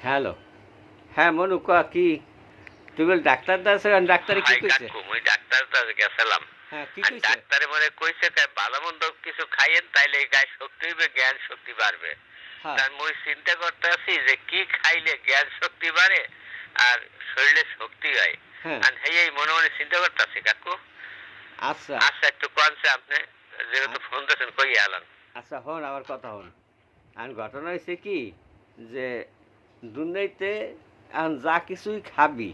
Hello. হ্যাঁ, মনু ক কি? তুই বল ডাক্তার দেখাইছ ডাক্তারে কি ভাই কইছে? কাকু মুই ডাক্তার কাছে গেছিলাম। হ্যাঁ, কি আর কইছে? ডাক্তারে মনে কইছে ভালো মন্দ কিছু খাইয়েন তাইলে গায়ে শক্তি হইবে, জ্ঞান শক্তি বাড়বে। হ্যাঁ, তার মুই চিন্তা করতে আছি যে কি খাইলে জ্ঞান শক্তি বাড়ে আর শরীরে শক্তি হয়। হ্যাঁ। আর এই মনে মনে চিন্তা করতে আছি কাকু। আচ্ছা, আচ্ছা একটু কোনছে আপনি যেহেতু আ ফোন দিয়েছেন কই আলান। আচ্ছা হন আমার কথা হন। আর ঘটনা হইছে কি যে দুনিয়াতে এখন যা কিছুই খাবি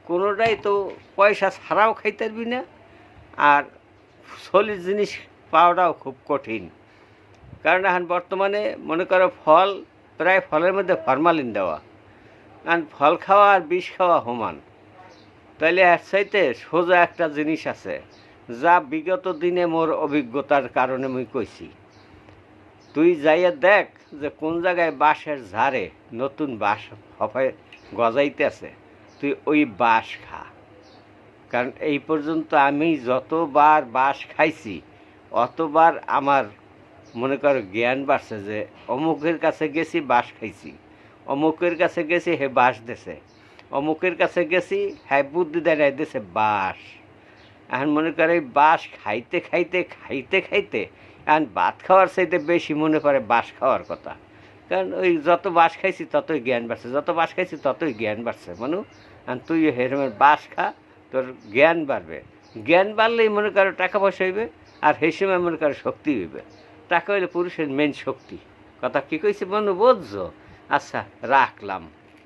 কোনোটাই তো পয়সা ছাড়াও খাইতে পারবি না আর সলিড জিনিস পাওয়াটাও খুব কঠিন। কারণ এখন বর্তমানে মনে করো ফল প্রায় ফলের মধ্যে ফরমালিন দেওয়া। কারণ ফল খাওয়া আর বিষ খাওয়া সমান। তাইলে এর চাইতে সোজা একটা জিনিস আছে যা বিগত দিনে মোর অভিজ্ঞতার কারণে মুই কইছি। তুই যাইয়া দেখ যে কোন জায়গায় বাঁশের ঝাড়ে নতুন বাঁশ হফায় গজাইতেছে, তুই ওই বাঁশ খা। কারণ এই পর্যন্ত আমি যতবার বাঁশ খাইছি অতবার আমার মনে কর জ্ঞান বাড়ছে যে অমুকের কাছে গেছি বাঁশ খাইছি, অমুকের কাছে গেছি হে বাঁশ দেছে, অমুকের কাছে গেছি হ্যাঁ বুদ্ধি দেয় দেছে বাঁশ। এখন মনে করে এই বাঁশ খাইতে খাইতে খাইতে খাইতে এখন ভাত খাওয়ার চাইতে বেশি মনে করে বাঁশ খাওয়ার কথা। কারণ ওই যত বাঁশ খাইছি ততই জ্ঞান বাড়ছে, যত বাঁশ খাইছি ততই জ্ঞান বাড়ছে মানু। আর তুই হেরমের বাঁশ খা, তোর জ্ঞান বাড়বে। জ্ঞান বাড়লেই মনে করো টাকা পয়সা হইবে আর সেই সময় মনে করো শক্তি হইবে। টাকা হইলে পুরুষের মেন শক্তি। কথা কি কইছে বন্ধু বুঝছো? আচ্ছা রাখলাম।